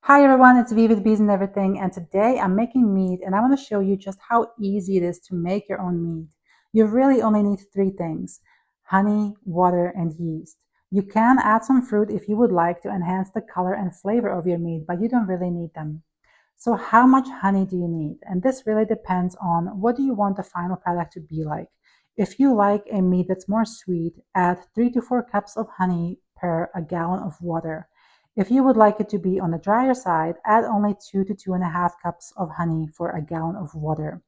Hi everyone, it's V with Bees and Everything, and today I'm making mead and I want to show you just how easy it is to make your own mead. You really only need three things: honey, water, and yeast. You can add some fruit if you would like to enhance the color and flavor of your mead, but you don't really need them. So how much honey do you need? And this really depends on what do you want the final product to be like. If you like a mead that's more sweet, add 3 to 4 cups of honey per a gallon of water. If you would like it to be on the drier side, add only 2 to 2.5 cups of honey for a gallon of water.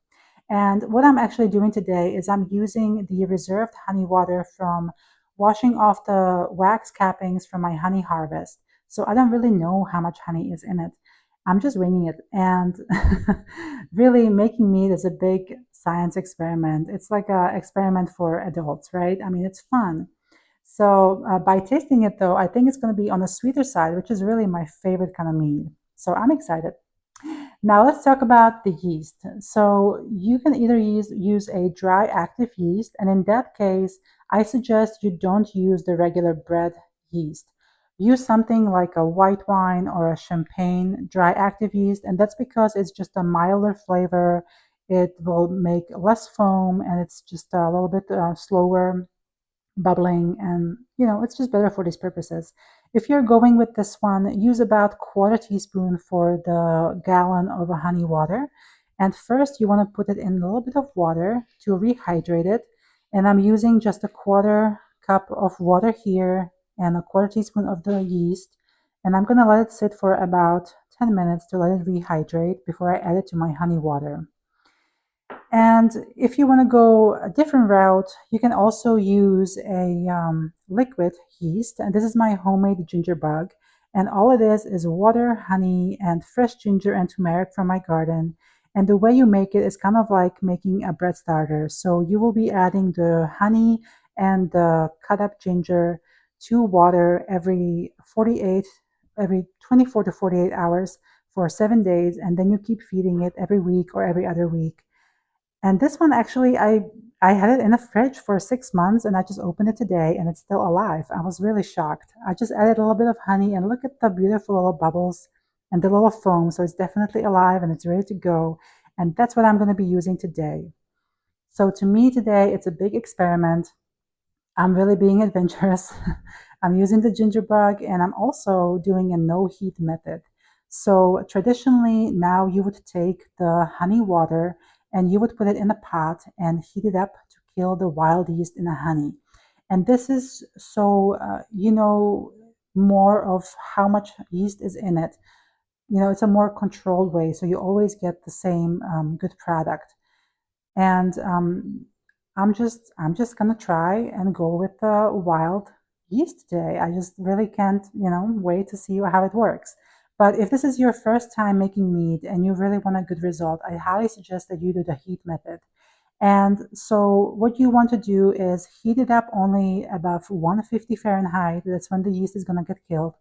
And what I'm actually doing today is I'm using the reserved honey water from washing off the wax cappings from my honey harvest. So I don't really know how much honey is in it. I'm just winging it. And really, making mead is a big science experiment. It's like an experiment for adults, right? I mean, it's fun. So by tasting it though, I think it's going to be on the sweeter side, which is really my favorite kind of mead. So I'm excited. Now let's talk about the yeast. So you can either use a dry active yeast, and in that case, I suggest you don't use the regular bread yeast. Use something like a white wine or a champagne dry active yeast, and that's because it's just a milder flavor. It will make less foam, and it's just a little bit slower bubbling, and it's just better for these purposes. If you're going with this one, use about quarter teaspoon for the gallon of honey water. And first you want to put it in a little bit of water to rehydrate it, and I'm using just a quarter cup of water here and a quarter teaspoon of the yeast, and I'm going to let it sit for about 10 minutes to let it rehydrate before I add it to my honey water. And if you want to go a different route, you can also use a liquid yeast. And this is my homemade ginger bug. And all it is water, honey, and fresh ginger and turmeric from my garden. And the way you make it is kind of like making a bread starter. So you will be adding the honey and the cut up ginger to water every 24 to 48 hours for 7 days. And then you keep feeding it every week or every other week. And this one actually, I had it in the fridge for 6 months and I just opened it today and it's still alive. I was really shocked. I just added a little bit of honey and look at the beautiful little bubbles and the little foam. So it's definitely alive and it's ready to go. And that's what I'm going to be using today. So to me today, it's a big experiment. I'm really being adventurous. I'm using the ginger bug and I'm also doing a no heat method. So traditionally now you would take the honey water and you would put it in a pot and heat it up to kill the wild yeast in the honey. And this is so you know more of how much yeast is in it. It's a more controlled way, so you always get the same good product. And I'm just gonna try and go with the wild yeast today. I just really can't, wait to see how it works. But if this is your first time making mead and you really want a good result, I highly suggest that you do the heat method. And so what you want to do is heat it up only above 150 Fahrenheit. That's when the yeast is gonna get killed.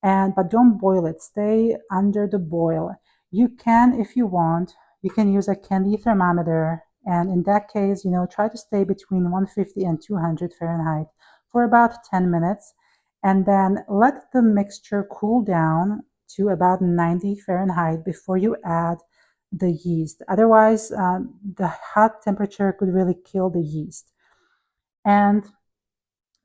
But don't boil it. Stay under the boil. You can, if you want, you can use a candy thermometer, and in that case, try to stay between 150 and 200 Fahrenheit for about 10 minutes, and then let the mixture cool down to about 90 Fahrenheit before you add the yeast. Otherwise, the hot temperature could really kill the yeast. And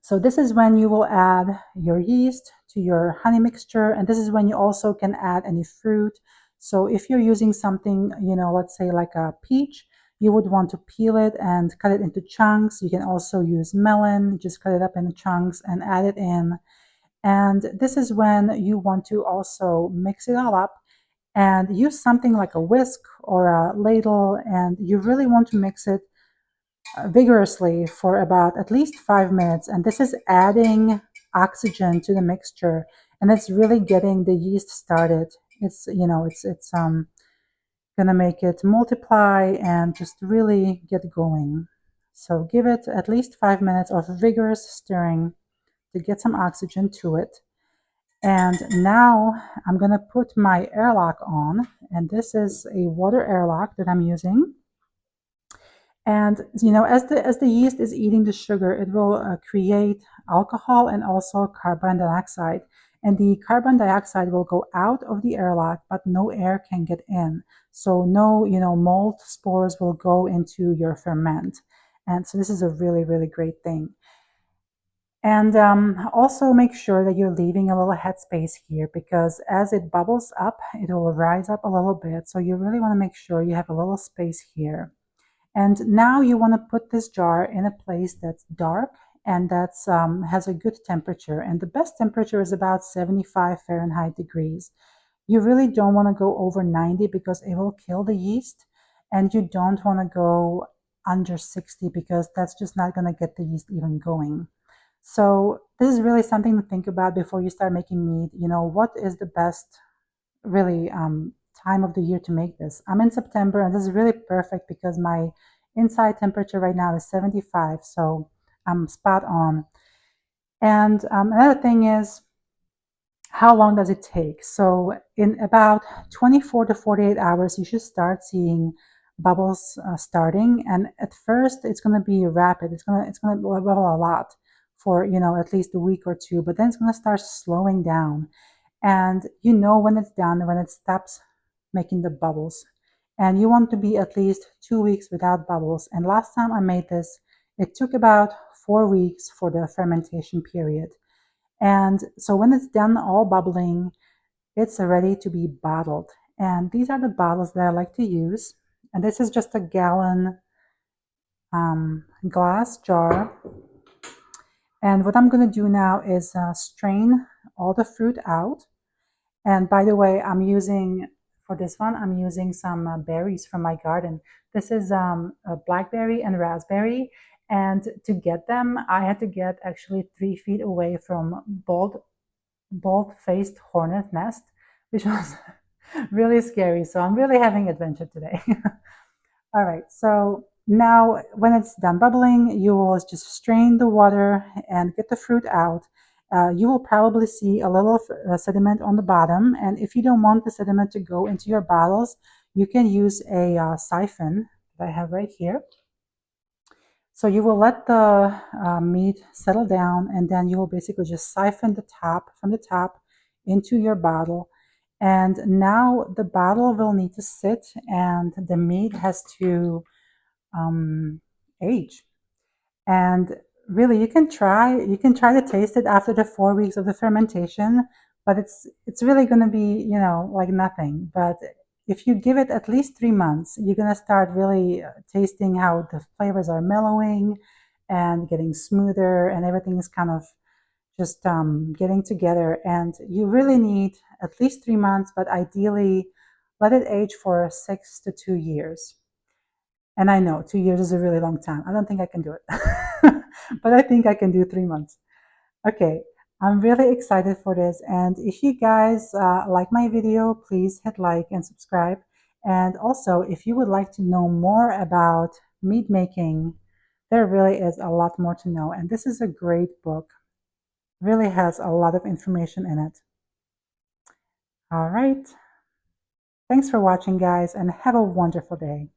so this is when you will add your yeast to your honey mixture, and this is when you also can add any fruit. So if you're using something, let's say like a peach, you would want to peel it and cut it into chunks. You can also use melon, just cut it up into chunks and add it in. And this is when you want to also mix it all up and use something like a whisk or a ladle, and you really want to mix it vigorously for about at least 5 minutes. And this is adding oxygen to the mixture, and it's really getting the yeast started. It's gonna make it multiply and just really get going. So give it at least 5 minutes of vigorous stirring to get some oxygen to it. And now I'm gonna put my airlock on, and this is a water airlock that I'm using. And as the yeast is eating the sugar, it will create alcohol and also carbon dioxide. and the carbon dioxide will go out of the airlock, but no air can get in. So no, mold spores will go into your ferment. And so this is a really, really great thing. And also make sure that you're leaving a little headspace here, because as it bubbles up, it will rise up a little bit. So you really want to make sure you have a little space here. And now you want to put this jar in a place that's dark and that's has a good temperature. And the best temperature is about 75 Fahrenheit degrees. You really don't want to go over 90 because it will kill the yeast. And you don't want to go under 60 because that's just not going to get the yeast even going. So this is really something to think about before you start making mead. What is the best really time of the year to make this? I'm in September, and this is really perfect because my inside temperature right now is 75, so I'm spot on. And another thing is, how long does it take? So in about 24 to 48 hours, you should start seeing bubbles starting. And at first, it's going to be rapid. It's going to bubble a lot for at least a week or two, but then it's going to start slowing down. And when it's done, when it stops making the bubbles. And you want to be at least 2 weeks without bubbles. And last time I made this, it took about 4 weeks for the fermentation period. And so when it's done all bubbling, it's ready to be bottled. And these are the bottles that I like to use. And this is just a gallon glass jar. And what I'm going to do now is strain all the fruit out. And by the way, for this one, I'm using some berries from my garden. This is a blackberry and raspberry. And to get them, I had to get actually 3 feet away from bald-faced hornet nest, which was really scary. So I'm really having adventure today. All right, so now when it's done bubbling, you will just strain the water and get the fruit out. You will probably see a little sediment on the bottom, and if you don't want the sediment to go into your bottles, you can use a siphon that I have right here. So you will let the meat settle down, and then you will basically just siphon the top from the top into your bottle. And now the bottle will need to sit, and the meat has to age. And really, you can try to taste it after the 4 weeks of the fermentation, but it's really going to be like nothing. But if you give it at least 3 months, you're going to start really tasting how the flavors are mellowing and getting smoother, and everything is kind of just getting together. And you really need at least 3 months, but ideally let it age for 6 to 2 years. And I know 2 years is a really long time. I don't think I can do it, but I think I can do 3 months. Okay, I'm really excited for this. And if you guys like my video, please hit like and subscribe. And also, if you would like to know more about mead making, there really is a lot more to know. And this is a great book. Really has a lot of information in it. All right. Thanks for watching, guys, and have a wonderful day.